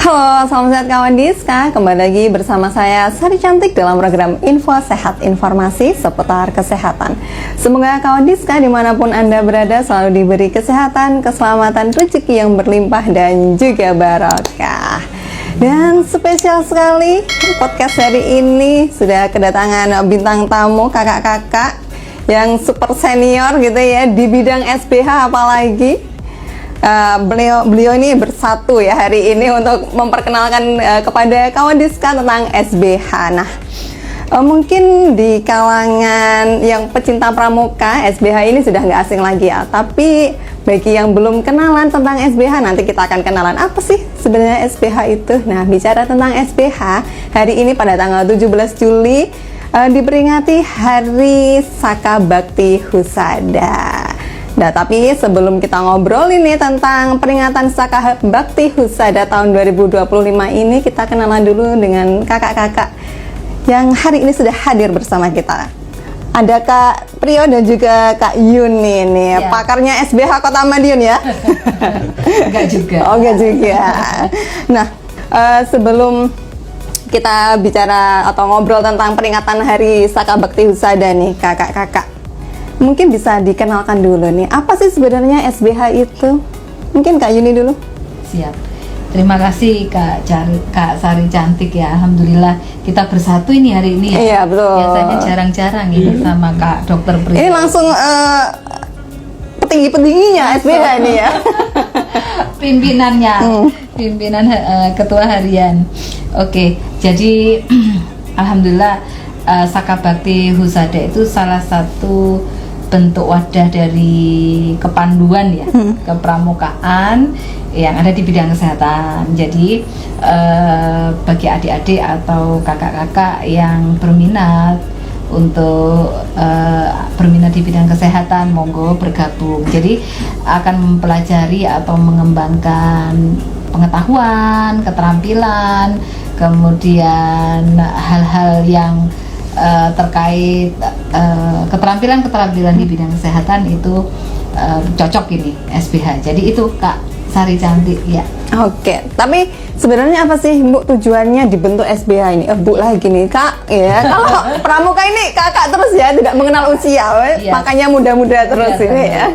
Halo, salam sehat kawan Diska. Kembali lagi bersama saya Sari Cantik dalam program Info Sehat, informasi seputar kesehatan. Semoga kawan Diska dimanapun Anda berada selalu diberi kesehatan, keselamatan, rezeki yang berlimpah dan juga barokah. Dan spesial sekali podcast hari ini sudah kedatangan bintang tamu, kakak-kakak yang super senior gitu ya di bidang SPH apalagi. Beliau ini bersatu ya hari ini untuk memperkenalkan kepada kawan Diska tentang SBH. Nah, mungkin di kalangan yang pecinta pramuka, SBH ini sudah nggak asing lagi ya. Tapi bagi yang belum kenalan tentang SBH, nanti kita akan kenalan apa sih sebenarnya SBH itu. Nah, bicara tentang SBH, hari ini pada tanggal 17 Juli diperingati Hari Saka Bakti Husada. Nah, tapi sebelum kita ngobrol ini tentang peringatan Saka Bakti Husada tahun 2025 ini, kita kenalan dulu dengan kakak-kakak yang hari ini sudah hadir bersama kita. Ada Kak Prio dan juga Kak Yuni nih, ya. Pakarnya SBH Kota Madiun ya? Enggak juga. Oh, enggak juga. Nah, sebelum kita bicara atau ngobrol tentang peringatan Hari Saka Bakti Husada nih, kakak-kakak, mungkin bisa dikenalkan dulu nih, apa sih sebenarnya SBH itu? Mungkin Kak Yuni dulu. Siap. Terima kasih Kak Sari Cantik ya. Alhamdulillah kita bersatu ini hari ini ya. Iya, betul. Biasanya jarang-jarang ini sama Kak Dokter Pri. Ini langsung petinggi-petingginya SBH ini ya. Pimpinannya, pimpinan ketua harian. Oke, jadi Alhamdulillah Saka Bakti Husada itu salah satu bentuk wadah dari kepanduan ya, kepramukaan yang ada di bidang kesehatan. Jadi bagi adik-adik atau kakak-kakak yang berminat untuk berminat di bidang kesehatan, monggo bergabung. Jadi akan mempelajari atau mengembangkan pengetahuan, keterampilan, kemudian hal-hal yang terkait keterampilan di bidang kesehatan itu cocok ini SBH. Jadi itu Kak Sari Cantik ya. Oke, tapi sebenarnya apa sih Bu tujuannya dibentuk SBH ini? Bu lagi nih Kak ya. Kalau pramuka ini kakak terus ya, tidak mengenal usia, Iya. makanya muda-muda terus Iya, ini ya.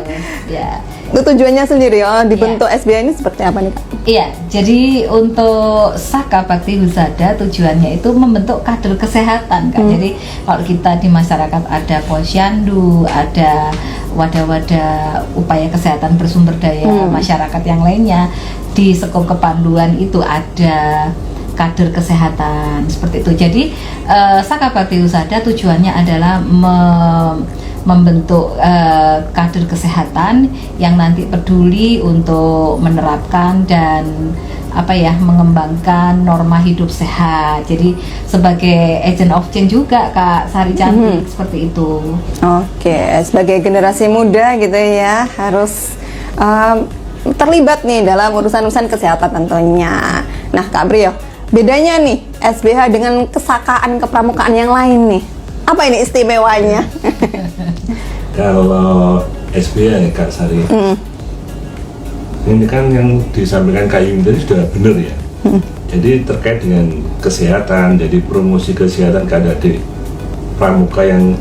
Ya. Itu tujuannya sendiri dibentuk SBH ini seperti apa nih Kak? Iya, jadi untuk Saka Bakti Husada tujuannya itu membentuk kader kesehatan Kak. Jadi kalau kita di masyarakat ada posyandu, ada wadah-wadah upaya kesehatan bersumber daya masyarakat yang lainnya, di skop kepanduan itu ada kader kesehatan seperti itu. Jadi Saka Bakti Husada tujuannya adalah membentuk kader kesehatan yang nanti peduli untuk menerapkan dan mengembangkan norma hidup sehat. Jadi sebagai agent of change juga Kak Sari Cantik seperti itu. Oke, sebagai generasi muda gitu ya harus terlibat nih dalam urusan-urusan kesehatan tentunya. Nah Kak Brio, bedanya nih SBH dengan kesakaan kepramukaan yang lain nih, apa ini istimewanya? Kalau SBH ya Kak Sari, ini kan yang disampaikan Kak Yuni tadi sudah benar ya. Jadi terkait dengan kesehatan, jadi promosi kesehatan ke adik pramuka yang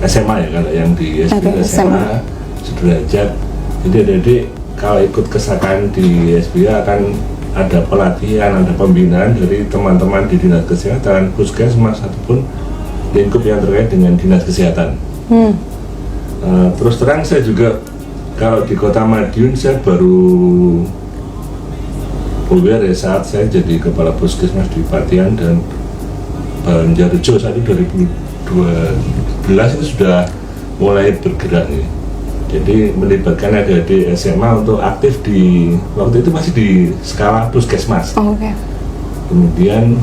SMA ya, kalau yang di SBH SMA sederajat. Jadi adik-adik kalau ikut kesakaan di SBH akan ada pelatihan, ada pembinaan dari teman-teman di dinas kesehatan, puskesmas ataupun lingkup yang terkait dengan dinas kesehatan. Terus terang saya juga kalau di Kota Madiun saya baru aware ya saat saya jadi kepala puskesmas di Patian dan Banjarjo saat itu 2012 itu sudah mulai bergerak nih. Jadi melibatkan adik-adik SMA untuk aktif di waktu itu masih di skala puskesmas. Oke. Kemudian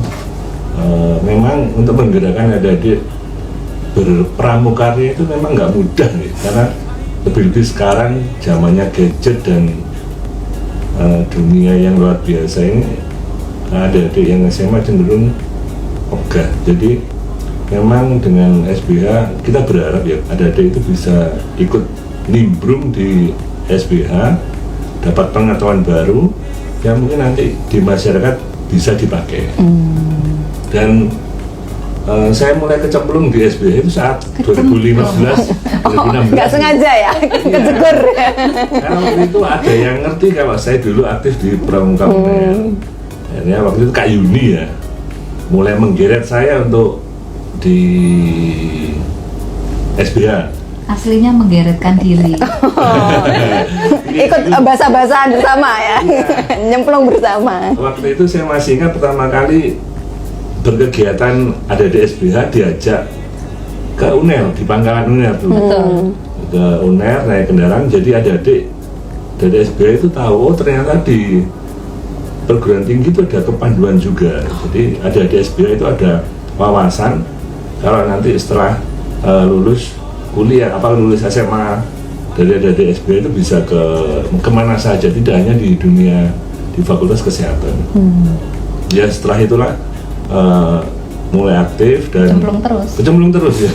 memang untuk menggerakkan adik-adik berpramukarya itu memang nggak mudah nih, karena lebih-lebih sekarang zamannya gadget dan dunia yang luar biasa ini, adik-adik yang SMA cenderung ogah. Jadi memang dengan SBH kita berharap ya adik-adik itu bisa ikut nimbrung di SBH, dapat pengetahuan baru, yang mungkin nanti di masyarakat bisa dipakai. Dan saya mulai kecemplung di SBH itu saat 2015, 2016. Nggak sengaja ya, kejegur. Karena waktu itu ada yang ngerti kalau saya dulu aktif di Pramuka Uner. Akhirnya waktu itu Kak Yuni ya, mulai menggeret saya untuk di SBH. Aslinya menggeretkan diri. Ikut basah-basahan bersama ya, nyemplung bersama. Waktu itu saya masih ingat pertama kali berkegiatan ada di SBH diajak ke UNER, di Pangkalan UNER dulu. Betul. Ke UNER naik kendaraan, jadi adik-adik dari SBH itu tahu, oh ternyata di perguruan tinggi itu ada kepanduan juga. Jadi adik-adik SBH itu ada wawasan kalau nanti setelah lulus kuliah, lulus SMA dari adik-adik SBH itu bisa kemana saja, tidak hanya di dunia di Fakultas Kesehatan. Ya setelah itulah mulai aktif dan kecemplung terus ya.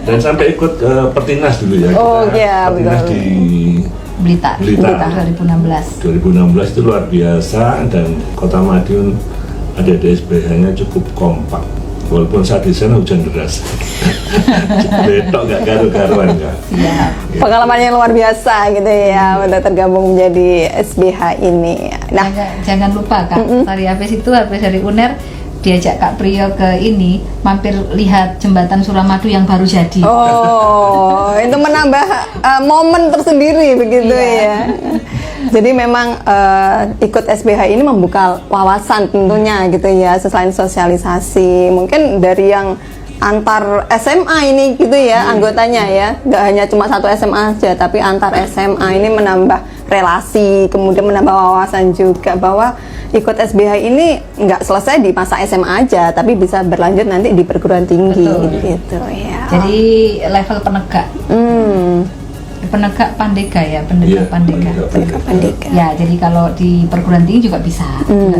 Dan sampai ikut Pertinas dulu ya. Oh iya, Pertinas betul. di Blitar 2016 itu luar biasa, dan Kota Madiun ada SBH-nya cukup kompak walaupun saat di sana hujan deras. Betok gak garu-garuan ya. Pengalamannya luar biasa gitu ya, udah tergabung menjadi SBH ini. Nah, jangan lupa Kak, Sari habis dari UNER diajak Kak Priyo ke ini, mampir lihat jembatan Suramadu yang baru jadi. oh itu menambah momen tersendiri begitu ya. Jadi memang ikut SBH ini membuka wawasan tentunya gitu ya, selain sosialisasi mungkin dari yang antar SMA ini gitu ya, anggotanya ya, nggak hanya cuma satu SMA aja, tapi antar SMA ini menambah relasi, kemudian menambah wawasan juga bahwa ikut SBH ini nggak selesai di masa SMA aja, tapi bisa berlanjut nanti di perguruan tinggi. Betul. Gitu ya. Jadi level penegak. Penegak Pandega ya, penegak Pandega. Pandega. Ya, jadi kalau di perguruan tinggi juga bisa,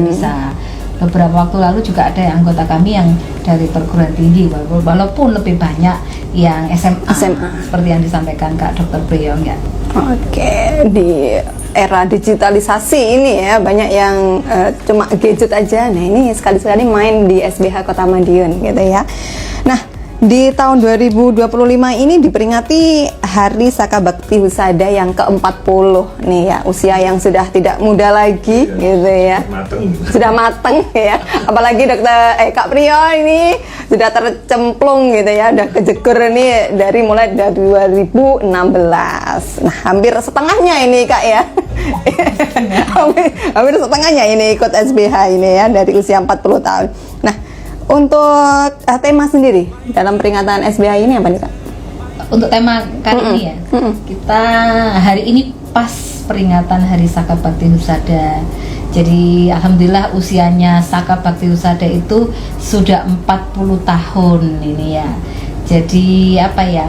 bisa. Beberapa waktu lalu juga ada anggota kami yang dari perguruan tinggi, walaupun lebih banyak yang SMA. Seperti yang disampaikan Kak Dr. Priong ya. Oke, di era digitalisasi ini ya, banyak yang cuma gadget aja. Nah ini sekali-sekali main di SBH Kota Madiun gitu ya. Nah, di tahun 2025 ini diperingati Hari Saka Bakti Husada yang ke-40 nih ya, usia yang sudah tidak muda lagi gitu ya. Sudah mateng ya. Apalagi Kak Priyo ini sudah tercemplung gitu ya, udah kejegur ini mulai dari 2016. Nah, hampir setengahnya ini Kak ya. hampir setengahnya ini ikut SBH ini ya, dari usia 40 tahun. Nah, untuk tema sendiri dalam peringatan SBH ini apa nih Kak? Untuk tema kali ini ya, kita hari ini pas peringatan Hari Saka Bakti Husada. Jadi alhamdulillah usianya Saka Bakti Husada itu sudah 40 tahun ini ya. Jadi apa ya,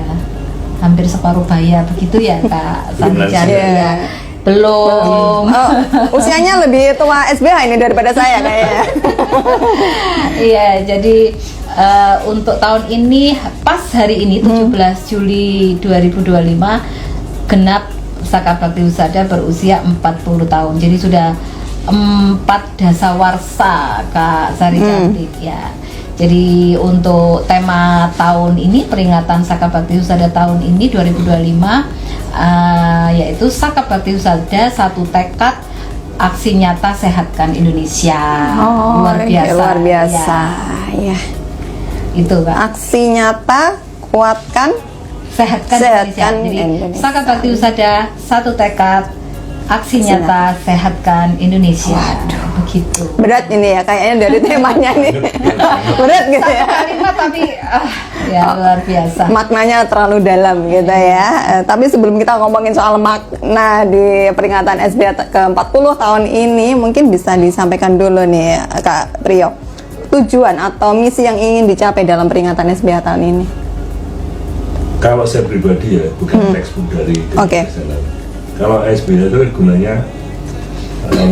hampir separuh baya begitu ya Kak Sanjari ya. Belum. Oh, usianya lebih tua SBH ini daripada saya kayaknya. Iya, jadi untuk tahun ini pas hari ini 17 Juli 2025 genap Saka Bakti Husada berusia 40 tahun. Jadi sudah 4 dasawarsa Kak Sari Cantik ya. Jadi untuk tema tahun ini, peringatan Saka Bakti Husada tahun ini 2025 yaitu Saka Bakti Husada, satu tekad, aksi nyata sehatkan Indonesia. Luar biasa. Luar biasa ya. Itu Kak. Aksi nyata kuatkan sehatkan Indonesia. Jadi Saka Bakti Husada, satu tekad, aksi nyata sehatkan Indonesia. Waduh, begitu. Berat ini ya kayaknya dari temanya nih. Berat gitu ya. Kalimat tapi ya luar biasa. Maknanya terlalu dalam gitu ya. Tapi sebelum kita ngomongin soal makna di peringatan SBH ke-40 tahun ini, mungkin bisa disampaikan dulu nih Kak Priyo, tujuan atau misi yang ingin dicapai dalam peringatan SBH tahun ini. Kalau saya pribadi ya, bukan textbook dari kesehatan. Kalau SBH itu gunanya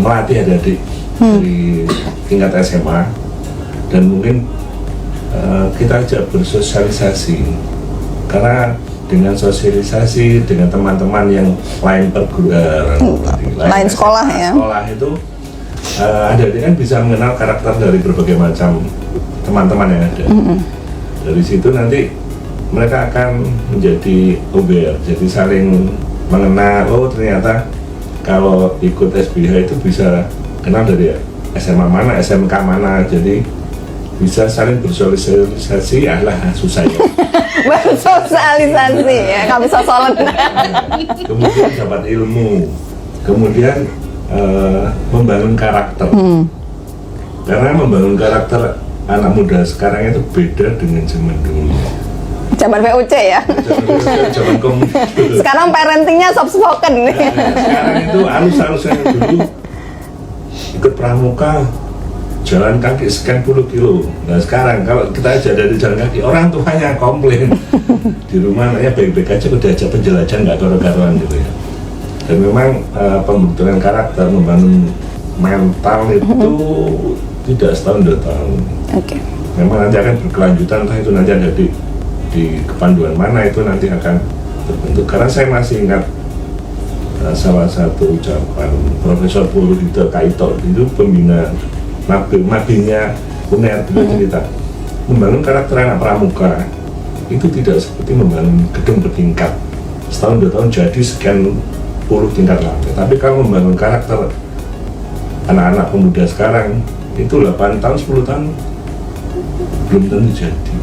melatih adik-adik dari tingkat SMA, dan mungkin kita ajak bersosialisasi, karena dengan sosialisasi dengan teman-teman yang lain perguruan, lain sekolah ya, sekolah itu adik-adik kan bisa mengenal karakter dari berbagai macam teman-teman yang ada. Dari situ nanti mereka akan menjadi aware, jadi saling mengenal. Oh ternyata kalau ikut SBH itu bisa kenal dari SMA mana, SMK mana, jadi bisa saling bersosialisasi. Alah susah ya. Bersosialisasi ya, nggak bisa solen. Kemudian dapat ilmu, kemudian membangun karakter. Karena membangun karakter anak muda sekarang itu beda dengan zaman dulu. Zaman VOC ya. Zaman komunis. Sekarang parentingnya soft spoken nih. Sekarang itu halus-halusnya dulu ikut pramuka, jalan kaki sekian puluh kilo. Nah sekarang kalau kita aja dari jalan kaki, orang tuanya komplain di rumah anaknya baik-baik aja, udah aja penjelajah nggak karu-karuan gitu ya. Dan memang pembentukan karakter, membangun mental itu tidak setahun 2 tahun. Oke. Memang nanti akan berkelanjutan, entah itu nanti ada di kepanduan mana itu nanti akan terbentuk. Karena saya masih ingat salah satu ucapan Profesor Purwohito Kaito, itu pembina nabinya UNER, beliau cerita membangun karakter anak pramuka itu tidak seperti membangun gedung bertingkat setahun 2 tahun jadi sekian puluh tingkat lantai. Tapi kalau membangun karakter anak-anak pemuda sekarang itu 8 tahun 10 tahun belum tentu jadi.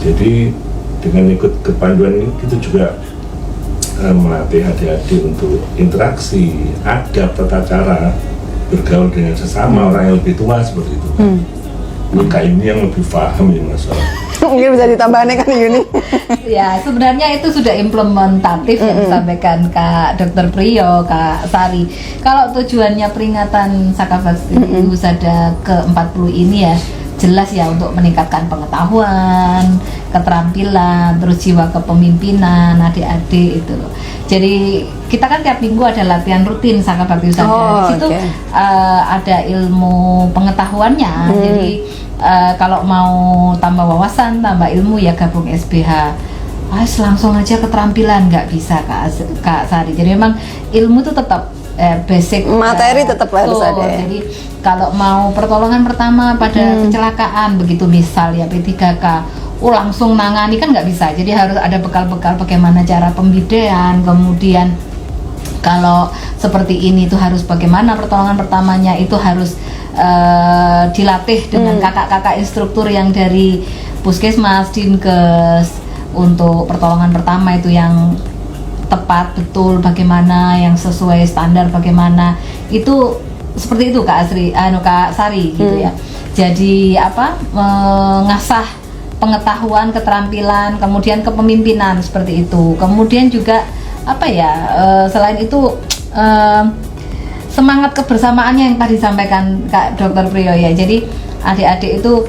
Jadi dengan ikut kepanduan ini kita juga melatih adik-adik untuk interaksi, adab, tata cara bergaul dengan sesama orang yang lebih tua seperti itu. Kak ini yang lebih paham ya masalah. Mungkin bisa ditambahkan kan Yuni. Ya, sebenarnya itu sudah implementatif yang disampaikan Kak Dr. Priyo, Kak Sari. Kalau tujuannya peringatan Saka Bakti Husada ke-40 ini ya jelas ya untuk meningkatkan pengetahuan, keterampilan, terus jiwa kepemimpinan adik-adik itu loh. Jadi kita kan tiap minggu ada latihan rutin Saka Bakti Husada. Di situ ada ilmu pengetahuannya. Jadi kalau mau tambah wawasan, tambah ilmu ya gabung SBH. Langsung aja keterampilan nggak bisa Kak Sari. Jadi memang ilmu itu tetap basic, materi tetap harus ada ya. Jadi kalau mau pertolongan pertama pada kecelakaan begitu misal ya P3K, langsung nangani kan nggak bisa. Jadi harus ada bekal-bekal bagaimana cara pembidean, kemudian kalau seperti ini itu harus bagaimana pertolongan pertamanya, itu harus dilatih dengan kakak-kakak instruktur yang dari Puskesmas, Dinkes untuk pertolongan pertama itu yang tepat betul bagaimana, yang sesuai standar bagaimana, itu seperti itu Kak Sari gitu ya. Jadi mengasah pengetahuan, keterampilan, kemudian kepemimpinan seperti itu. Kemudian juga selain itu semangat kebersamaannya yang tadi disampaikan Kak Dr. Priyo ya. Jadi adik-adik itu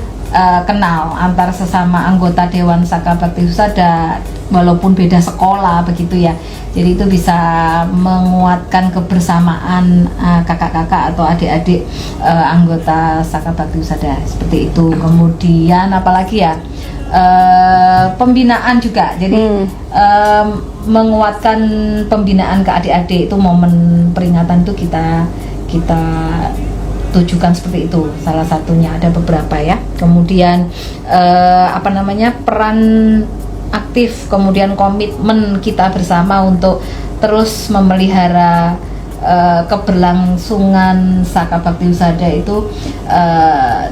kenal antar sesama anggota Dewan Saka Bakti Husada walaupun beda sekolah begitu ya. Jadi itu bisa menguatkan kebersamaan kakak-kakak atau adik-adik anggota Saka Bakti Husada seperti itu. Kemudian apalagi ya, pembinaan juga. Jadi menguatkan pembinaan ke adik-adik itu, momen peringatan itu kita tujukan seperti itu. Salah satunya ada beberapa ya. Kemudian peran aktif, kemudian komitmen kita bersama untuk terus memelihara keberlangsungan Saka Bakti Husada itu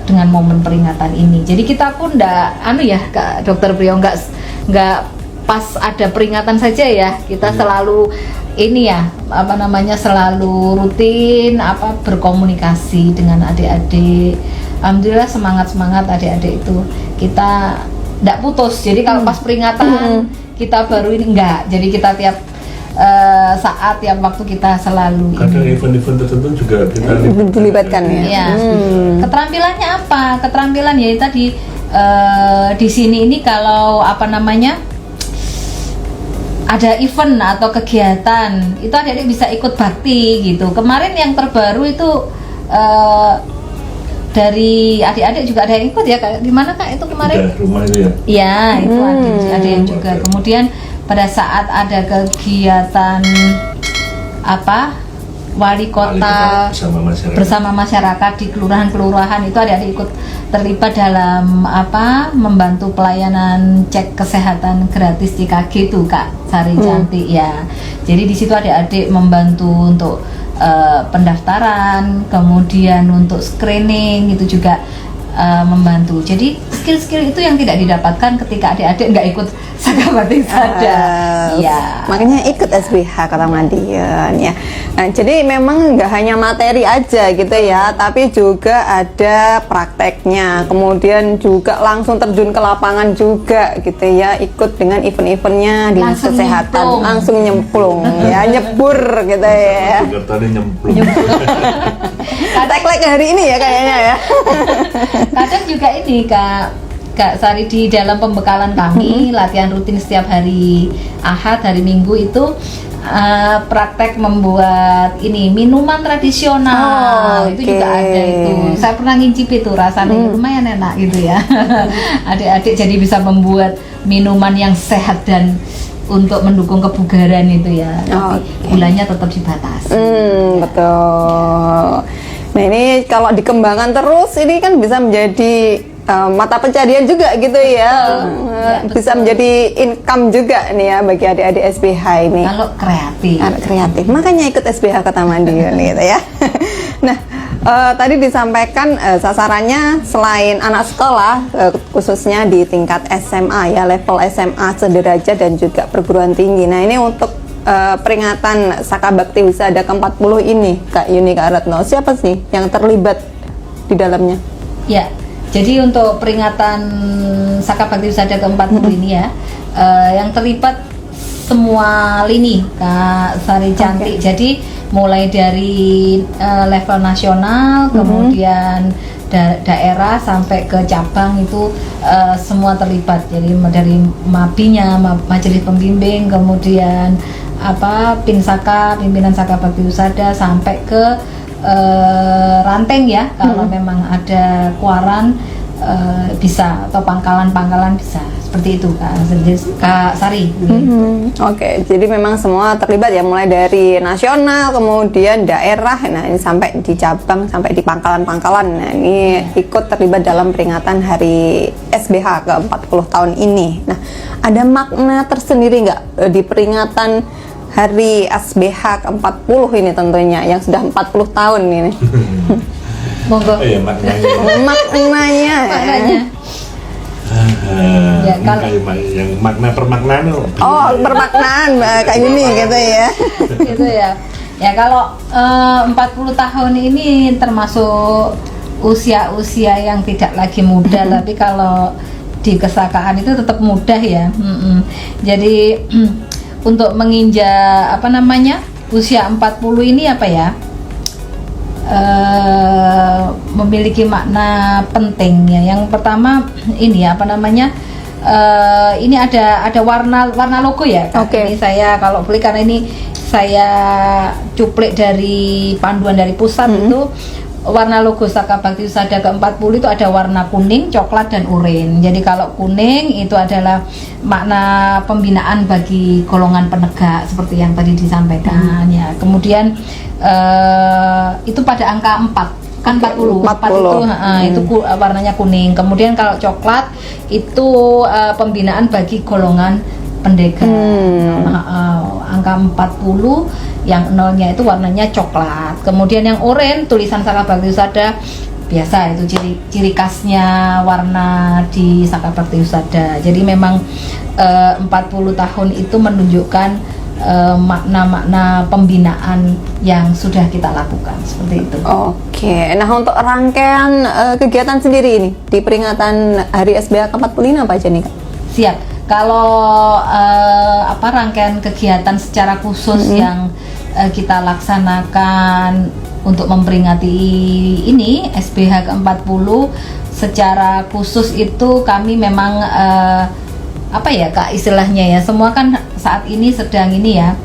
dengan momen peringatan ini. Jadi kita pun Kak Dr. Priyo nggak pas ada peringatan saja ya, kita selalu selalu rutin berkomunikasi dengan adik-adik. Alhamdulillah semangat adik-adik itu kita tidak putus. Jadi kalau pas peringatan kita baru ini enggak. Jadi kita tiap saat, tiap waktu kita selalu kadang event-event tertentu juga kita dilibatkan ya. Keterampilannya apa? Keterampilan ya tadi di sini ini kalau ada event atau kegiatan itu adik-adik bisa ikut bakti gitu. Kemarin yang terbaru itu dari adik-adik juga ada yang ikut ya Kak. Di mana Kak itu kemarin? Udah, rumah itu ya? Iya, itu ada yang juga. Kemudian pada saat ada kegiatan wali kota bersama masyarakat di kelurahan-kelurahan itu adik-adik ikut terlibat dalam membantu pelayanan cek kesehatan gratis di KG itu Kak Sari Cantik ya. Jadi di situ adik-adik membantu untuk pendaftaran, kemudian untuk screening itu juga membantu. Jadi skill-skill itu yang tidak didapatkan ketika adik-adik nggak ikut Saka Bakti Wisata. Ya. Makanya ikut SBH kata Madiun ya. Nah, jadi memang nggak hanya materi aja gitu ya, tapi juga ada prakteknya. Kemudian juga langsung terjun ke lapangan juga gitu ya, ikut dengan event-eventnya dinas kesehatan, langsung nyemplung ya, nyebur gitu ya. Nyemplung. Tagline hari ini ya kayaknya ya. Kadang juga ini Kak Sari di dalam pembekalan kami latihan rutin setiap hari Ahad, hari Minggu itu praktek membuat ini minuman tradisional. Itu juga ada itu. Saya pernah ngincip itu rasanya lumayan enak gitu ya. Adik-adik jadi bisa membuat minuman yang sehat dan untuk mendukung kebugaran itu ya. Tapi gulanya tetap dibatasi. Betul. Nah ini kalau dikembangkan terus ini kan bisa menjadi mata pencarian juga gitu ya, bisa menjadi income juga nih ya bagi adik-adik SBH ini. Kalau kreatif, makanya ikut SBH Kota Madiun gitu ya. Nah tadi disampaikan sasarannya selain anak sekolah khususnya di tingkat SMA ya, level SMA sederajat dan juga perguruan tinggi. Nah ini untuk peringatan Saka Bakti Wisata ke-40 ini Kak Yuni, Kak Retno, siapa sih yang terlibat di dalamnya? Ya, jadi untuk peringatan Saka Bakti Wisata ke-40 ini ya, yang terlibat semua lini Kak Sari Cantik. Jadi mulai dari level nasional, kemudian daerah sampai ke cabang itu semua terlibat. Jadi dari MABI-nya, majelis pembimbing, kemudian pimpinan Saka Bakti Wisata sampai ke ranteng ya, kalau memang ada kuaran bisa, atau pangkalan-pangkalan bisa, seperti itu Kak Sari. Oke, jadi memang semua terlibat ya, mulai dari nasional kemudian daerah, nah ini sampai di cabang, sampai di pangkalan-pangkalan. Nah ini ikut terlibat dalam peringatan hari SBH ke-40 tahun ini. Nah ada makna tersendiri nggak di peringatan hari SBH ke-40 ini tentunya, yang sudah 40 tahun ini? Monggo. Maknanya. Ya, kalau yang makna permaknaan permaknaan kayak gini gitu ya. Gitu ya. Ya kalau 40 tahun ini termasuk usia-usia yang tidak lagi muda, tapi kalau di kesakaan itu tetap mudah ya. Jadi untuk menginjak usia 40 ini memiliki makna penting ya. Yang pertama ini ini ada warna logo ya. Ini saya kalau beli, karena ini saya cuplik dari panduan dari pusat. Itu warna logo Saka Bakti Wisata ke-40 itu ada warna kuning, coklat, dan oranye. Jadi kalau kuning itu adalah makna pembinaan bagi golongan penegak seperti yang tadi disampaikan ya. Kemudian itu pada angka 4 kan 40 itu warnanya kuning. Kemudian kalau coklat itu pembinaan bagi golongan pendekar. Angka 40, yang nolnya itu warnanya coklat. Kemudian yang oranye tulisan Saka Bakti Wisata biasa, itu ciri khasnya warna di Saka Bakti Wisata. Jadi memang 40 tahun itu menunjukkan makna-makna pembinaan yang sudah kita lakukan, seperti itu. Oke, nah untuk rangkaian kegiatan sendiri ini di peringatan hari SBH ke-40 ini apa aja nih Kak? Siap. Kalau rangkaian kegiatan secara khusus yang kita laksanakan untuk memperingati ini SBH ke-40 secara khusus itu kami memang Kak istilahnya ya, semua kan saat ini sedang ini ya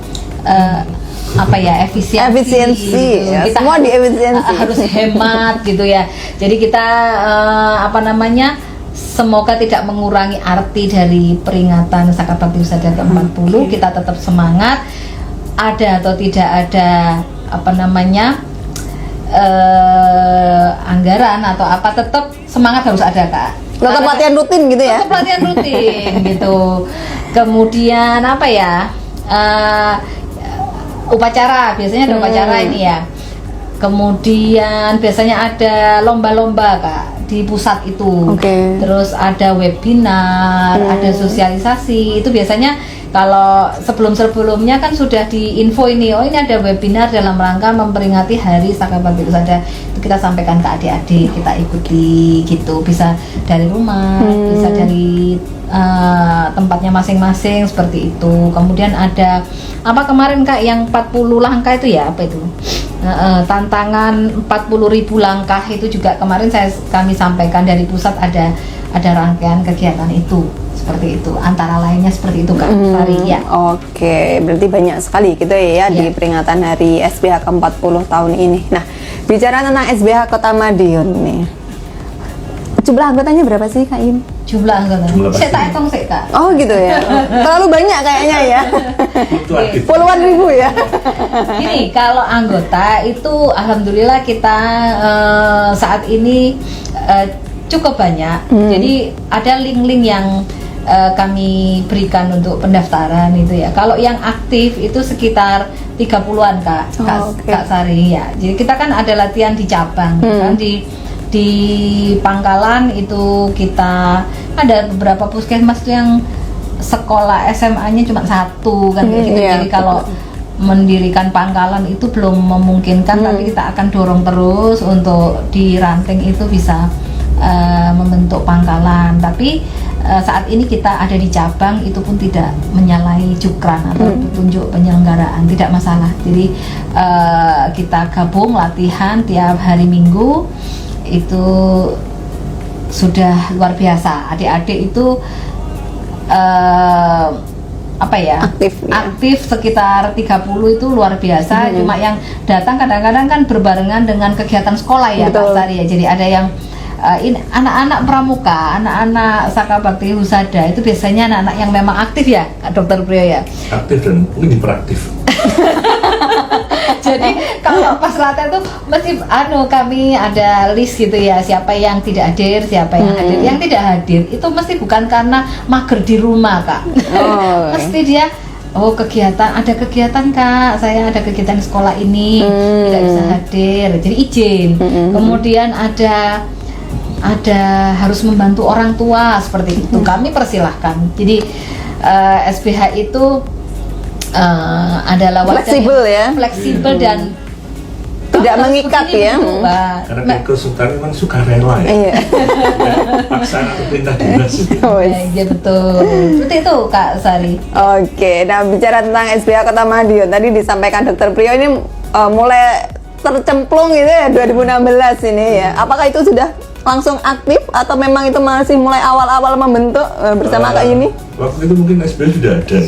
efisiensi ya, kita semua di efisiensi, harus hemat gitu ya. Jadi kita semoga tidak mengurangi arti dari peringatan Saka Bakti Wisata ke-40. Kita tetap semangat, ada atau tidak ada apa namanya anggaran atau apa, tetap semangat harus ada Kak. Tetap latihan rutin gitu ya? Tetap latihan rutin gitu. Kemudian apa ya? Upacara, biasanya ada upacara ini ya. Kemudian biasanya ada lomba-lomba Kak di pusat itu. Oke. Terus ada webinar, ada sosialisasi. Itu biasanya kalau sebelum-sebelumnya kan sudah diinfo ini, oh ini ada webinar dalam rangka memperingati Hari Saka Bakti Husada. Itu kita sampaikan ke adik-adik, kita ikuti gitu. Bisa dari rumah, bisa dari tempatnya masing-masing seperti itu. Kemudian ada apa kemarin Kak yang 40 langkah itu ya, apa itu? Tantangan 40.000 langkah itu juga kemarin kami sampaikan dari pusat, ada rangkaian kegiatan itu seperti itu, antara lainnya seperti itu Kak Sari ya. Oke, berarti banyak sekali gitu ya di peringatan Hari SBH ke-40 tahun ini. Nah, bicara tentang SBH Kota Madiun nih, jumlah anggotanya berapa sih Kak Im? Jumlah anggota. Jumlah Saya tak pasti. hitung sih Kak. Oh gitu ya, terlalu banyak kayaknya ya. Fluktuatif. Puluhan ribu ya. Ini kalau anggota itu alhamdulillah kita saat ini cukup banyak. Jadi ada link-link yang kami berikan untuk pendaftaran itu ya. Kalau yang aktif itu sekitar 30-an Kak, Kak Sari ya. Jadi kita kan ada latihan di cabang kan, di Pangkalan itu kita ada beberapa puskesmas tuh yang sekolah SMA-nya cuma satu kan gitu. Iya, Jadi kalau mendirikan Pangkalan itu belum memungkinkan, tapi kita akan dorong terus untuk di ranting itu bisa membentuk Pangkalan. Tapi saat ini kita ada di cabang, itu pun tidak menyalahi cukran atau petunjuk penyelenggaraan, tidak masalah. Jadi kita gabung latihan tiap hari Minggu, itu sudah luar biasa. Adik-adik itu apa ya, aktif sekitar 30 itu luar biasa. Cuma yang datang kadang-kadang kan berbarengan dengan kegiatan sekolah ya Kak Sari ya. Jadi ada yang ini anak-anak pramuka, anak-anak Saka Bakti Husada itu biasanya anak-anak yang memang aktif ya Kak Dokter Priyo ya. Aktif dan mungkin hiperaktif. Jadi kalau pas latihan tuh mesti kami ada list gitu ya, siapa yang tidak hadir, siapa yang hadir. Yang tidak hadir itu mesti bukan karena mager di rumah Kak. Mesti dia kegiatan, ada kegiatan Kak, saya ada kegiatan di sekolah ini, tidak bisa hadir, jadi izin. Kemudian ada harus membantu orang tua seperti itu, kami persilahkan. Jadi SBH itu adalah fleksibel ya, fleksibel dan tidak mengikat ya. Karena kesultanan memang sukarela ya. Iya. Paksaan atau perintah dinas itu. Iya betul. Seperti itu Kak Sari. Oke, nah bicara tentang SBH Kota Madiun, tadi disampaikan Dokter Priyo ini mulai tercemplung gitu ya 2016 ini ya. Apakah itu sudah langsung aktif atau memang itu masih mulai awal-awal membentuk bersama Kak Yuni? Waktu itu mungkin SBH sudah ada.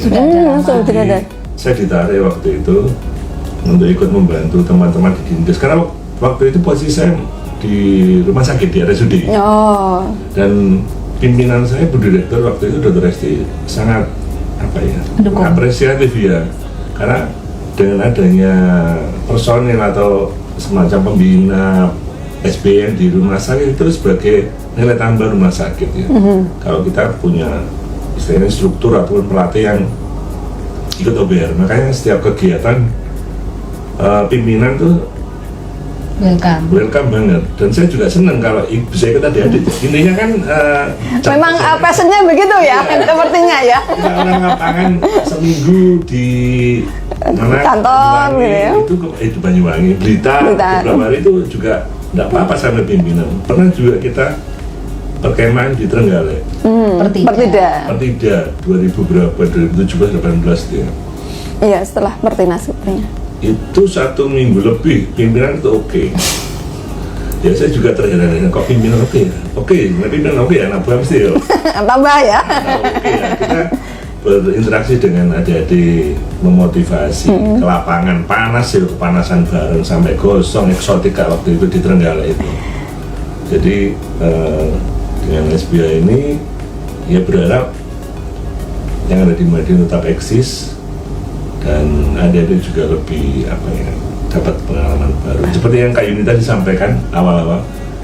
Sudah ada. Saya ditarik waktu itu untuk ikut membantu teman-teman di Dinkes, karena waktu itu posisi saya di rumah sakit di RSUD. Dan pimpinan saya, Bu Direktur waktu itu Dr. Esti, sangat apresiatif ya, karena dengan adanya personil atau semacam pembina SBM di rumah sakit itu sebagai nilai tambah rumah sakit ya. Kalau kita punya istilahnya struktur ataupun pelatih yang ikut OBR, makanya setiap kegiatan pimpinan tuh welcome banget. Dan saya juga senang kalau bisa ikut adik-adik. Intinya kan memang passionnya begitu ya, sepertinya ya. Orang lapangan seminggu di mana kantor gitu ya. Itu Banyuwangi, Blitar. Beberapa hari itu juga tidak apa-apa sama pimpinan. Pernah juga kita perkemahan di Trenggalek. Pertida 2000 berapa, 2017-18 dia. Iya, setelah Pertinas sepertinya. Itu 1 minggu lebih pimpinan itu oke. Ya saya juga terheran-heran, kok pimpinan oke ya? Pimpinan oke ya, nambah mesti ya. Tambah ya. Oke ya, kita berinteraksi dengan adik-adik, memotivasi ke lapangan, panas ya, kepanasan bareng sampai gosong eksotika waktu itu di Trenggalek itu. Jadi dengan SBH ini ya berharap yang ada di Madiun tetap eksis dan adik-adik juga lebih dapat pengalaman baru. Seperti yang Kak Yuni tadi sampaikan awal-awal,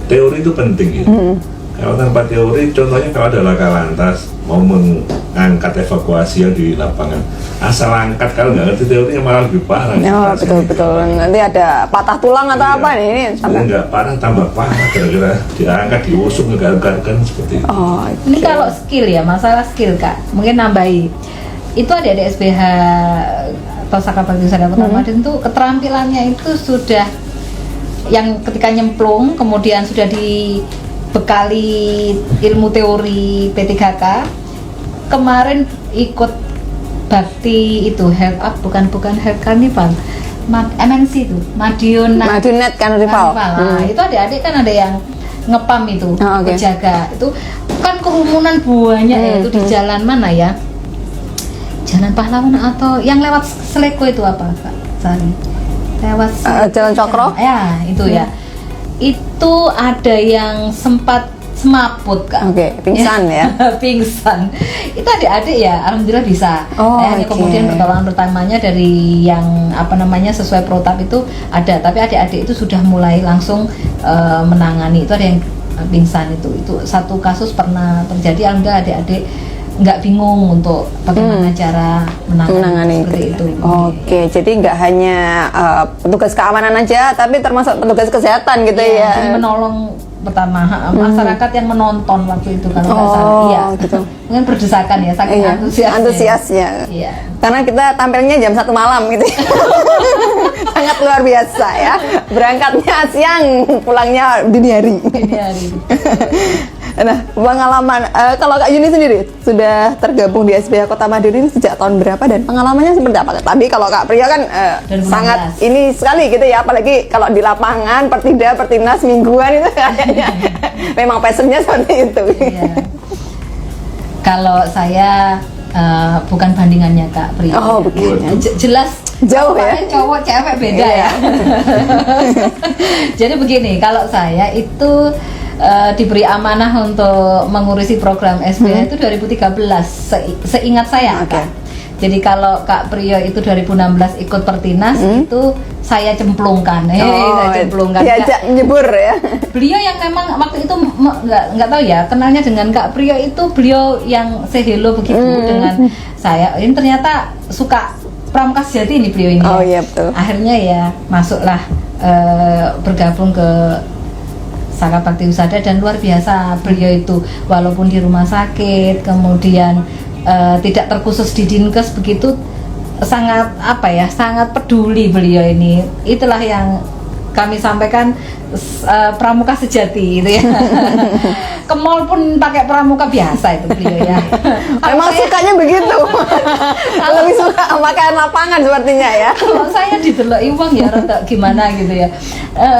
teori itu penting ya. Kalau tanpa teori, contohnya kalau ada laka lantas mau mengangkat evakuasi yang di lapangan, asal angkat kalau nggak ngerti teorinya malah lebih parah. Oh, betul. Nanti ada patah tulang atau Iya. apa nih? Ini Sebenarnya nggak parah, tambah parah kira-kira diangkat, diusung, ngegaruk-garuk seperti itu. Oh, Ini kalau skill ya, masalah skill Kak, mungkin nambahi. Itu adik-adik SBH atau Saka Bakti Husada Kota Madiun itu keterampilannya itu sudah yang ketika nyemplung, kemudian sudah dibekali ilmu teori P3K. Kemarin ikut bakti itu Health Up, bukan Health Carnival, MNC itu Madiun Net Carnival. Nah, itu adik-adik kan ada yang ngepam itu, Oh, oke. penjaga itu kan kerumunan banyak ya, itu di jalan mana ya, Jalan Pahlawan atau yang lewat Seleko itu apa Kak Sari? Lewat Jalan Cokro? ya itu ya, itu ada yang sempat semaput Kak. Oke, pingsan ya. Pingsan. Itu adik-adik ya, alhamdulillah bisa. Oh, Hanya oke. kemudian pertolongan pertamanya dari yang sesuai protap itu ada, tapi adik-adik itu sudah mulai langsung menangani. Itu ada yang pingsan itu satu kasus pernah terjadi. Alhamdulillah adik-adik nggak bingung untuk bagaimana cara menangani seperti itu. Oke, jadi nggak hanya petugas keamanan aja, tapi termasuk petugas kesehatan gitu Iya, ya. jadi menolong pertama masyarakat yang menonton waktu itu kalau nggak salah. Iya, gitu. mungkin berdesakan ya, saking Iya, antusiasnya. Iya. Karena kita tampilnya jam 1 malam gitu. Sangat luar biasa ya. Berangkatnya siang, pulangnya dini hari. Ini hari. Nah, pengalaman kalau Kak Yuni sendiri sudah tergabung di SBH Kota Madiun ini sejak tahun berapa dan pengalamannya seperti apa? Tapi kalau Kak Priya kan 2016. sangat ini sekali gitu ya, apalagi kalau di lapangan pertinas mingguan itu kayaknya memang passionnya seperti itu. Iya. Kalau saya bukan bandingannya Kak Priya. Oh, bukan. Jelas Jauh ya? Pokoknya cowok cewek beda Iya. ya. Jadi begini, kalau saya itu diberi amanah untuk mengurusi program SBH itu 2013 seingat saya. Oke. Kak. Jadi kalau Kak Priyo itu 2016 ikut Pertinas itu saya cemplungkan. Saya cemplungkan. Diajak nyebur ya. Beliau yang memang waktu itu nggak tahu ya, kenalnya dengan Kak Priyo itu beliau yang say hello begitu dengan saya. Ini ternyata suka Pramuka Sejati ini beliau ini. Oh ya. iya betul. Akhirnya ya masuklah bergabung ke Saka Bakti Husada dan luar biasa beliau itu, walaupun di rumah sakit kemudian tidak terkhusus di Dinkes begitu, sangat sangat peduli beliau ini. Itulah yang kami sampaikan, pramuka sejati gitu ya. Ke mall pun pakai pramuka biasa itu beliau ya. Memang sukanya begitu. Lebih suka pakaian lapangan sepertinya ya. Kalau saya didelok uang ya rada gimana gitu ya.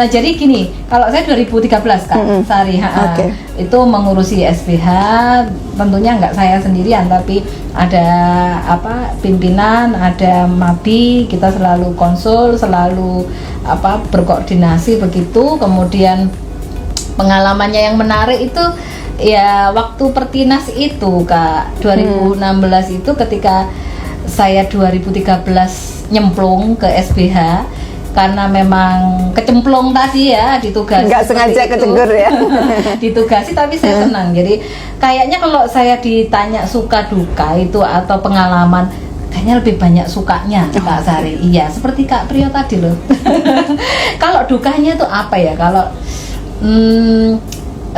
Jadi gini, kalau saya 2013 Kak Sari, Oke. itu mengurusi SBH, tentunya nggak saya sendirian, tapi ada pimpinan, ada Mabi, kita selalu konsul, selalu berkoordinasi begitu. Kemudian pengalamannya yang menarik itu ya waktu Pertinas itu Kak, 2016 itu ketika saya 2013 nyemplung ke SBH karena memang kecemplung tadi ya, ditugasi. Nggak sengaja kecegur ya. Ditugasi tapi saya tenang. Jadi kayaknya kalau saya ditanya suka duka itu atau pengalaman, kayaknya lebih banyak sukanya Kak Sari. Iya, seperti Kak Priyo tadi loh. Kalau dukanya itu apa ya? Kalau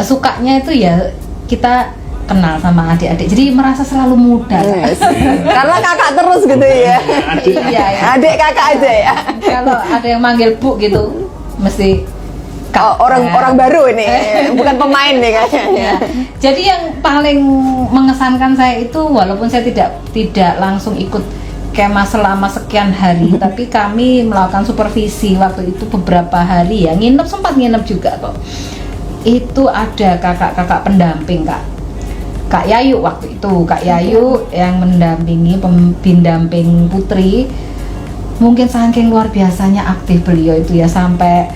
sukanya itu ya kita kenal sama adik-adik, jadi merasa selalu muda. Yes. Karena kakak terus gitu ya. Iya, ya. Adik kakak aja ya. Kalau ada yang manggil Bu gitu, mesti Kak. Orang baru ini, bukan pemain nih kayaknya. Ya. Jadi yang paling mengesankan saya itu, walaupun saya tidak langsung ikut kemah selama sekian hari, tapi kami melakukan supervisi waktu itu beberapa hari ya, sempat nginep juga kok. Itu ada kakak-kakak pendamping Kak Yayu waktu itu, Kak Yayu yang mendampingi pendamping Putri. Mungkin saking luar biasanya aktif beliau itu ya, sampai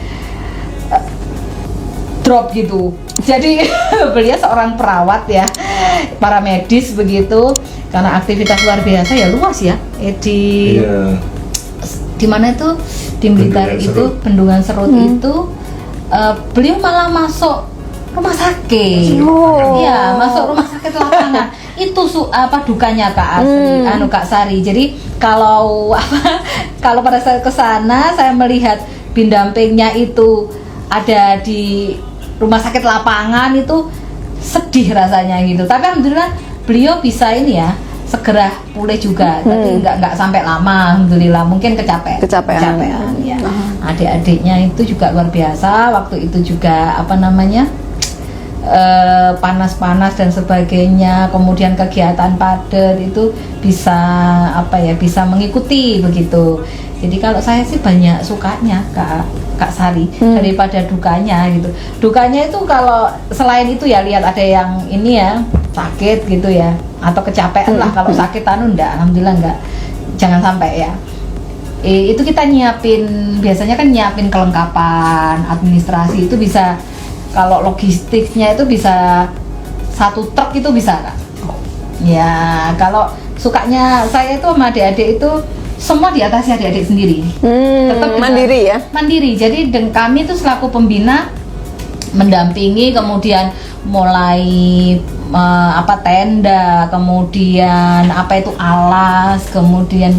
drop gitu. Jadi beliau seorang perawat ya, para medis begitu, karena aktivitas luar biasa ya, luas ya. Di mana itu, di Blitar Bendungan itu Serut. Bendungan Serut itu beliau malah masuk rumah sakit. Oh. Iya, masuk rumah sakit lapangan. Itu dukanya Kak Asri, Kak Sari. Jadi kalau kalau pada saat ke sana saya melihat bindampingnya itu ada di rumah sakit lapangan, itu sedih rasanya gitu. Tapi alhamdulillah beliau bisa ini ya, segera pulih juga. Tapi nggak sampai lama, alhamdulillah. Mungkin kecapean ya. Adik-adiknya itu juga luar biasa. Waktu itu juga panas-panas dan sebagainya, kemudian kegiatan padat itu bisa mengikuti begitu. Jadi kalau saya sih banyak sukanya Kak Sari daripada dukanya gitu. Dukanya itu kalau selain itu ya lihat ada yang ini ya sakit gitu ya, atau kecapean lah. Kalau sakit alhamdulillah enggak, jangan sampai ya. Itu kita biasanya kan nyiapin kelengkapan administrasi itu bisa. Kalau logistiknya itu bisa 1 truk itu bisa Kak. Ya kalau sukanya saya itu sama adik-adik itu semua diatasi adik-adik sendiri. Tetap mandiri ya. Mandiri. Jadi kami itu selaku pembina mendampingi, kemudian mulai tenda, kemudian itu alas, kemudian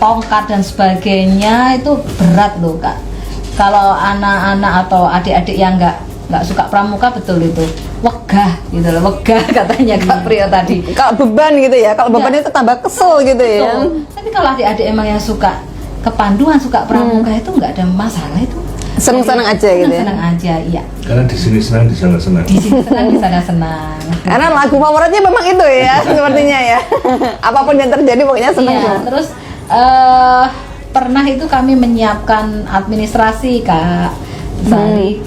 tongkat dan sebagainya, itu berat loh Kak. Kalau anak-anak atau adik-adik yang nggak suka pramuka, betul itu wegah gitu loh, wegah katanya Kak Priyo tadi. Kalau beban gitu ya, kalau beban itu tambah kesel gitu ya. Tapi kalau adik-adik emang yang suka kepanduan, suka pramuka itu nggak ada masalah itu. Seneng-seneng aja gitu ya. Seneng aja, iya. Karena di sini senang, di sana senang. Di sini senang, di sana senang. Karena lagu favoritnya memang itu ya, sepertinya ya. Apapun yang terjadi pokoknya seneng. Iya, terus pernah itu kami menyiapkan administrasi Kak Sari.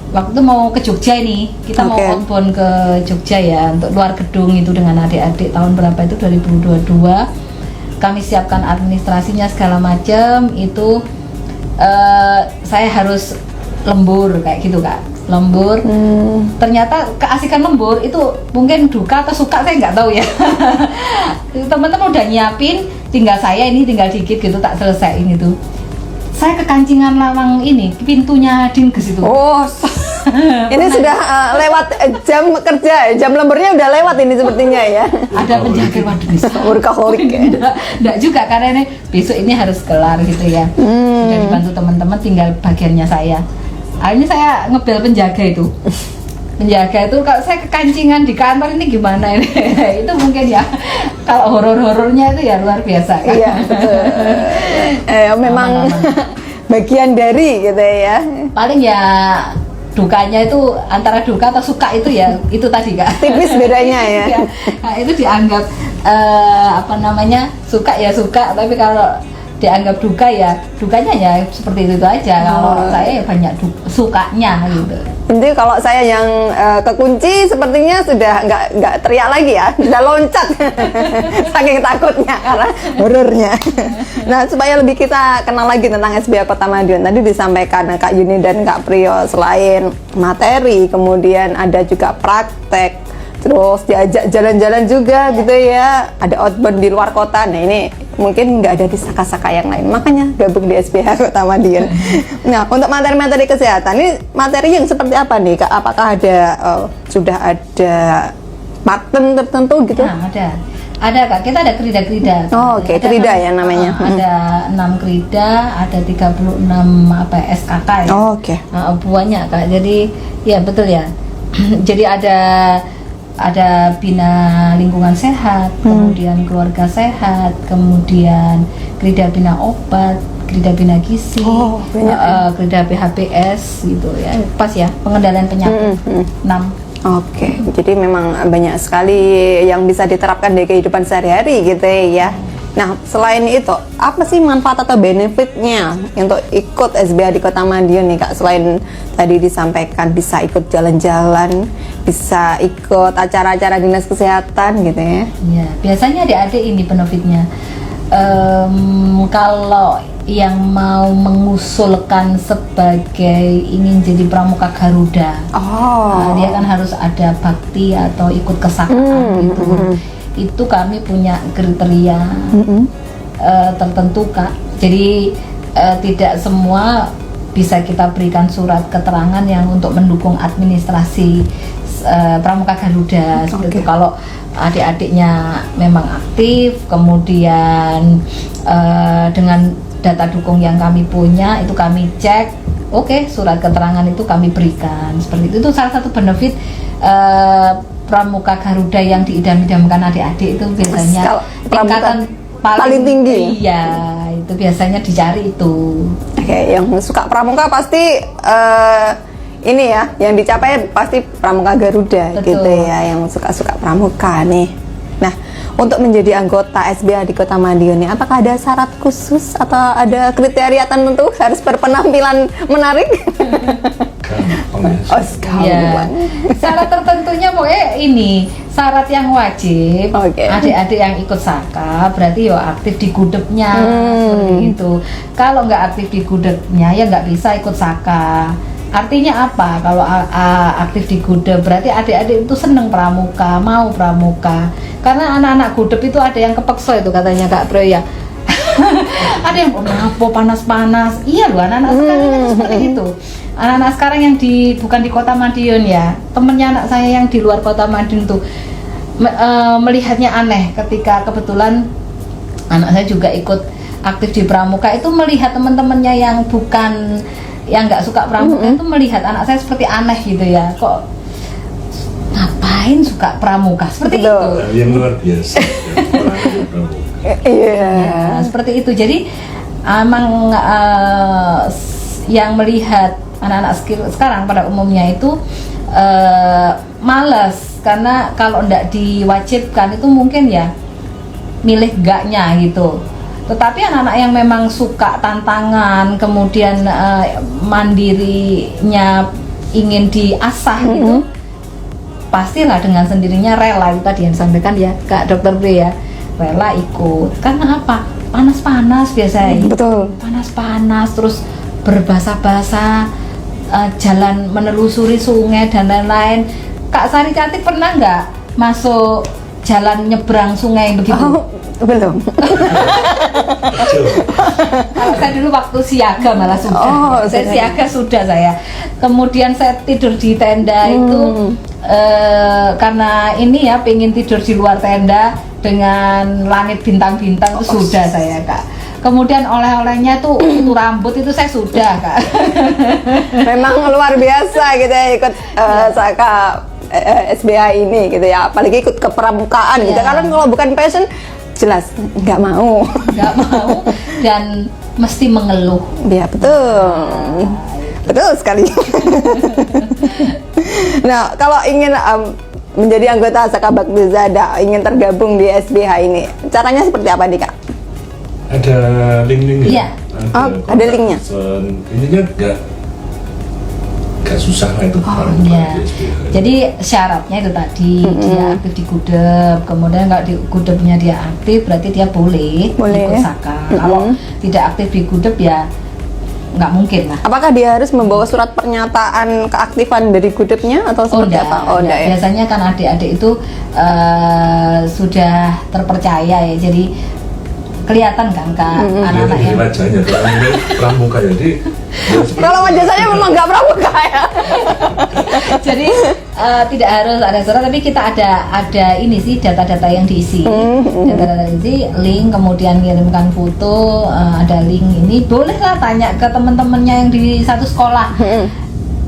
Waktu itu mau ke Jogja ini, kita mau outbound ke Jogja ya, untuk luar gedung itu dengan adik-adik. Tahun berapa itu, 2022. Kami siapkan administrasinya segala macam. Itu saya harus lembur kayak gitu Kak, lembur. Ternyata keasikan lembur itu mungkin duka atau suka saya nggak tahu ya. Teman-teman udah nyiapin, tinggal dikit gitu tak selesaiin itu. Saya kekancingan lawang ini, pintunya Dinkes itu. Oh, ini sudah lewat jam kerja, jam lemburnya udah lewat ini sepertinya ya. Ada penjaga, waduh bisa. Workaholic ya. Enggak juga, karena ini besok ini harus kelar gitu ya. Sudah dibantu teman-teman, tinggal bagiannya saya. Ini saya ngebel penjaga itu. Penjaga itu, kalau saya kekancingan di kantor ini gimana ini? Itu mungkin ya, kalau horor-horornya itu ya luar biasa kan. Iya, betul. Memang bagian dari gitu ya. Paling ya dukanya itu antara duka atau suka itu ya itu tadi Kak. Tipis bedanya ya. Ya, nah, itu dianggap suka ya suka, tapi kalau dianggap duka ya dukanya ya seperti itu aja. Kalau saya ya banyak sukanya gitu. Intinya kalau saya yang kekunci sepertinya sudah nggak teriak lagi ya, sudah loncat saking takutnya karena horornya. Nah, supaya lebih kita kenal lagi tentang SBA Kota Madiun, tadi disampaikan Kak Yuni dan Kak Priyo, selain materi kemudian ada juga praktek, terus diajak jalan-jalan juga gitu ya, ada outbound di luar kota. Nah ini mungkin nggak ada di Saka-Saka yang lain, makanya gabung di SBH Kota Madiun. Nah, untuk materi-materi kesehatan ini materi yang seperti apa nih Kak? Apakah ada sudah ada pattern tertentu gitu? Nah, ada Kak, kita ada krida-krida. Oh, oke, krida ya namanya. Ada 6 krida, ada 36 SKK ya. Oh, oke. Banyak Kak, jadi ya betul ya. Jadi ada bina lingkungan sehat, kemudian keluarga sehat, kemudian krida bina obat, krida bina gizi, krida PHBS gitu ya, pas ya, pengendalian penyakit 6. Oke, jadi memang banyak sekali yang bisa diterapkan di kehidupan sehari-hari gitu ya. Nah, selain itu, apa sih manfaat atau benefitnya untuk ikut SBA di Kota Madiun nih Kak? Selain tadi disampaikan bisa ikut jalan-jalan, bisa ikut acara-acara dinas kesehatan gitu ya? Ya, biasanya adik-adik ini benefitnya. Kalau yang mau mengusulkan sebagai ingin jadi pramuka Garuda, dia kan harus ada bakti atau ikut kesakaan gitu. Itu kami punya kriteria tertentu Kak. Jadi tidak semua bisa kita berikan surat keterangan yang untuk mendukung administrasi Pramuka Garuda seperti itu. Kalau adik-adiknya memang aktif, kemudian dengan data dukung yang kami punya itu kami cek, oke, surat keterangan itu kami berikan seperti itu. Itu salah satu benefit Pramuka Garuda yang diidam-idamkan adik-adik itu biasanya tingkatan paling tinggi. Iya, itu biasanya dicari itu. Oke, yang suka pramuka pasti ini ya, yang dicapai pasti Pramuka Garuda. Betul. Gitu ya, yang suka-suka pramuka nih. Nah, untuk menjadi anggota SBH di Kota Madiun nih, apakah ada syarat khusus atau ada kriteria tertentu harus berpenampilan menarik? Gampang ya. Oh, gampang. Syarat tertentunya pokoknya ini syarat yang wajib. Adik-adik yang ikut Saka berarti ya aktif di gudegnya seperti itu. Kalau nggak aktif di gudegnya ya nggak bisa ikut Saka. Artinya apa? Kalau aktif di gudeg berarti adik-adik itu seneng pramuka, mau pramuka. Karena anak-anak gudeg itu ada yang kepeksa itu katanya Kak Pro ya. Ada yang apa panas-panas. Iya loh, anak-anak sekarang itu seperti itu. Anak-anak sekarang yang bukan di Kota Madiun ya, temennya anak saya yang di luar Kota Madiun tuh melihatnya aneh ketika kebetulan anak saya juga ikut aktif di pramuka, itu melihat teman-temannya yang nggak suka pramuka itu melihat anak saya seperti aneh gitu ya, kok ngapain suka pramuka seperti itu. Yang luar biasa. Iya. Ya, seperti itu. Jadi emang yang melihat anak-anak sekarang pada umumnya itu malas, karena kalau ndak diwajibkan itu mungkin ya milih enggaknya gitu. Tetapi anak-anak yang memang suka tantangan, kemudian mandirinya ingin diasah gitu, pastilah dengan sendirinya rela, itu tadi yang disampaikan ya Kak Dokter Bre ya, rela ikut. Karena apa? Panas-panas biasanya. Betul. Panas-panas terus berbahasa-bahasa, jalan menelusuri sungai dan lain-lain. Kak Sari Cantik pernah nggak masuk jalan nyebrang sungai begitu? Oh, belum. Kalau saya dulu waktu siaga malah sudah. Oh, saya siaga sudah saya. Kemudian saya tidur di tenda itu karena ini ya pengen tidur di luar tenda dengan langit bintang-bintang itu sudah saya Kak. Kemudian oleh-olehnya tuh itu rambut itu saya sudah Kak. Memang luar biasa gitu ya ikut Saka SBH ini gitu ya, apalagi ikut kepramukaan gitu. Karena kalau bukan passion jelas nggak mau. Nggak mau dan mesti mengeluh. Ya betul, betul sekali. Nah, kalau ingin menjadi anggota Saka Bakti Zada, ingin tergabung di SBH ini, caranya seperti apa nih Kak? Ada link-link Iya. Ada linknya. Ininya gak susah lah itu. Iya. Jadi syaratnya itu tadi dia aktif di gudeg, kemudian kalau di gudegnya dia aktif berarti dia boleh ikut Saka. Kalau tidak aktif di gudeg ya nggak mungkin lah. Apakah dia harus membawa surat pernyataan keaktifan dari gudegnya atau seperti apa? Oh, enggak ya. Biasanya kan adik-adik itu sudah terpercaya ya, jadi kelihatan kan Kak anak-anak yang wajahnya pramuka jadi kalau wajah saya memang nggak pramuka ya. jadi tidak harus ada surat, tapi kita ada ini sih data-data yang diisi, data-data diisi, link, kemudian kirimkan foto, ada link ini, bolehlah tanya ke teman-temannya yang di satu sekolah,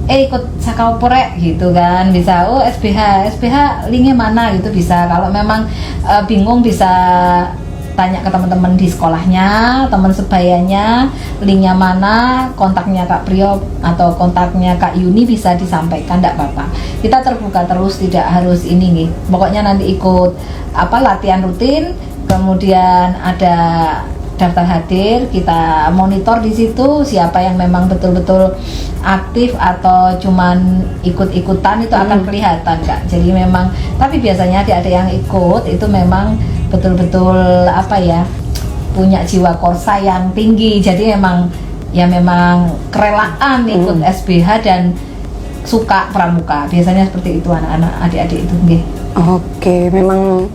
ikut Saka Oporek gitu kan, bisa, oh SBH linknya mana gitu bisa. Kalau memang bingung bisa tanya ke teman-teman di sekolahnya, teman sebayanya, linknya mana, kontaknya Kak Priyo atau kontaknya Kak Yuni bisa disampaikan, tidak apa-apa. Kita terbuka terus, tidak harus ini nih. Pokoknya nanti ikut latihan rutin, kemudian ada daftar hadir, kita monitor di situ siapa yang memang betul-betul aktif atau cuman ikut-ikutan, itu akan kelihatan Kak. Jadi memang, tapi biasanya ada yang ikut itu memang betul-betul punya jiwa korsa yang tinggi. Jadi memang kerelaan ikut SBH dan suka pramuka. Biasanya seperti itu anak-anak adik-adik itu nggih. Oke, memang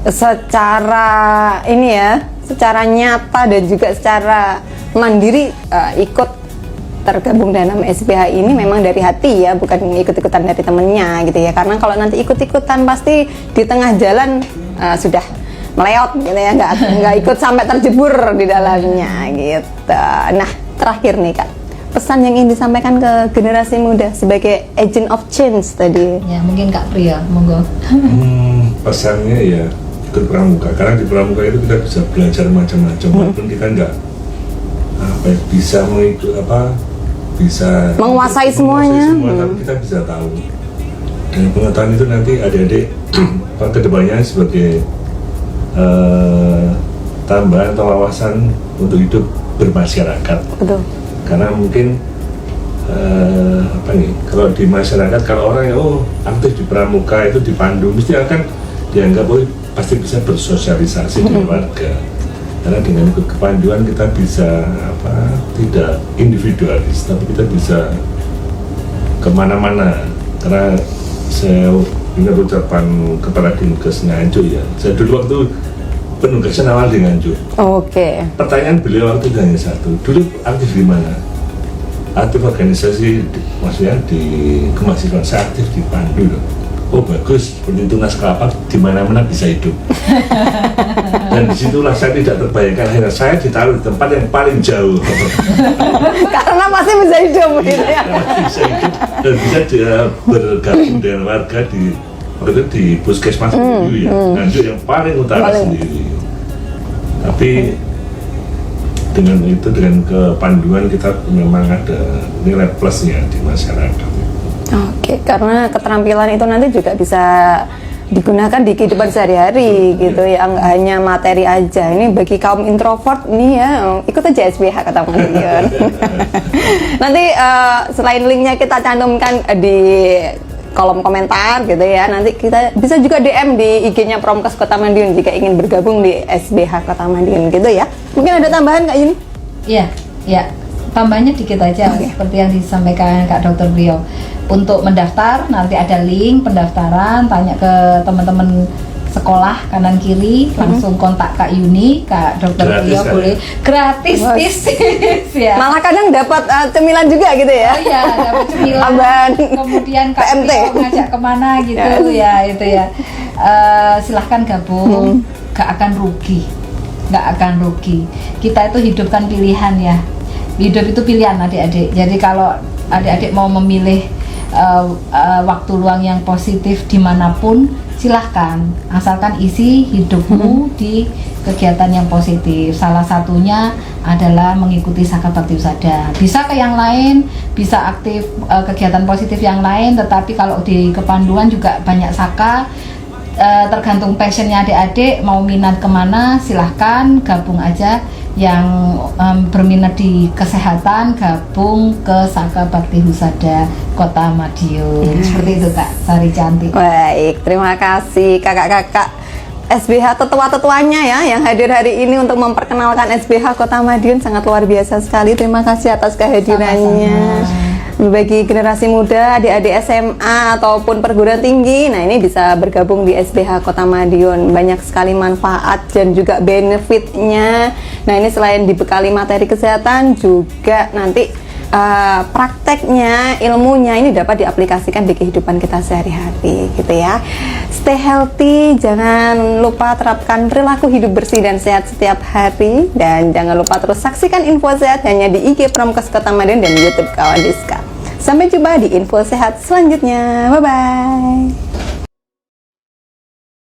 secara ini ya, secara nyata dan juga secara mandiri ikut tergabung dalam SBH ini memang dari hati ya, bukan ikut-ikutan dari temennya gitu ya. Karena kalau nanti ikut-ikutan pasti di tengah jalan sudah meleot gitu ya, nggak ikut sampai terjebur di dalamnya gitu. Nah, terakhir nih Kak, pesan yang ingin disampaikan ke generasi muda sebagai agent of change tadi. Ya, mungkin Kak Priya, monggo. Pesannya ya ikut pramuka, karena di pramuka itu kita bisa belajar macam-macam, walaupun kita nggak bisa bisa menguasai semuanya, tapi kita bisa tahu, dan pengetahuan itu nanti adik-adik kedepannya sebagai tambahan atau wawasan untuk hidup bermasyarakat. Betul. Karena mungkin kalau di masyarakat, kalau orang yang aktif di pramuka itu dipandu, mesti akan dianggap pasti bisa bersosialisasi dengan warga. Karena dengan ikut kepanduan kita bisa tidak individualis, tapi kita bisa kemana-mana. Karena saya ingat ucapan Kepala Dinkes Nganjuk ya, saya dulu waktu penugasan awal di Nganjuk. Oke. Pertanyaan beliau waktu itu hanya satu, dulu aktif di mana? Aktif organisasi, maksudnya di kemahasiswaan. Saya aktif di Pandu loh. Oh bagus, seperti itu Nas Kelapa di mana-mana bisa hidup. Dan disitulah saya tidak terbayangkan, akhirnya saya ditaruh di tempat yang paling jauh. Karena masih bisa hidup gitu ya. Bisa hidup dan bisa bergabung dengan warga di waktu itu di Puskesmas dulu ya, Nganjuk yang paling utara sendiri. Tapi dengan itu, dengan kepanduan kita memang ada nilai plusnya di masyarakat. Oke, karena keterampilan itu nanti juga bisa digunakan di kehidupan sehari-hari gitu ya, nggak hanya materi aja. Ini bagi kaum introvert nih ya, ikut aja SBH kata Mas Dion. Nanti selain linknya kita cantumkan di kolom komentar gitu ya. Nanti kita bisa juga DM di IG-nya Promkes Kota Madiun jika ingin bergabung di SBH Kota Madiun gitu ya. Mungkin ada tambahan Kak Yuni? Iya, ya. Tambahnya dikit aja, seperti yang disampaikan Kak Dr. Rio. Untuk mendaftar, nanti ada link pendaftaran, tanya ke teman-teman sekolah kanan kiri, langsung kontak Kak Yuni, Kak Dr. Rio boleh gratis ya. Malah kadang dapat cemilan juga gitu ya. Oh iya, dapat cemilan. Tambahan Kemudian Kak PMT. Rio ngajak kemana gitu ya, itu ya. Silahkan gabung, gak akan rugi. Kita itu hidupkan pilihan ya. Hidup itu pilihan adik-adik. Jadi kalau adik-adik mau memilih waktu luang yang positif dimanapun, silahkan, asalkan isi hidupmu di kegiatan yang positif. Salah satunya adalah mengikuti Saka Bakti Husada. Bisa ke yang lain, bisa aktif kegiatan positif yang lain, tetapi kalau di kepanduan juga banyak Saka. Tergantung passionnya adik-adik, mau minat kemana, silahkan gabung aja. Yang berminat di kesehatan, gabung ke Saka Bakti Husada Kota Madiun. Seperti itu Kak Sari Cantik. Baik, terima kasih kakak-kakak SBH tetua-tetuanya ya yang hadir hari ini untuk memperkenalkan SBH Kota Madiun. Sangat luar biasa sekali. Terima kasih atas kehadirannya. Bagi generasi muda, adik-adik SMA ataupun perguruan tinggi, nah ini bisa bergabung di SBH Kota Madiun. Banyak sekali manfaat dan juga benefitnya. Nah ini selain dibekali materi kesehatan, juga nanti prakteknya, ilmunya ini dapat diaplikasikan di kehidupan kita sehari-hari gitu ya. Stay healthy, jangan lupa terapkan perilaku hidup bersih dan sehat setiap hari, dan jangan lupa terus saksikan info sehat hanya di IG Promkes Kota Madiun dan YouTube Kawan Diska. Sampai jumpa di info sehat selanjutnya. Bye bye.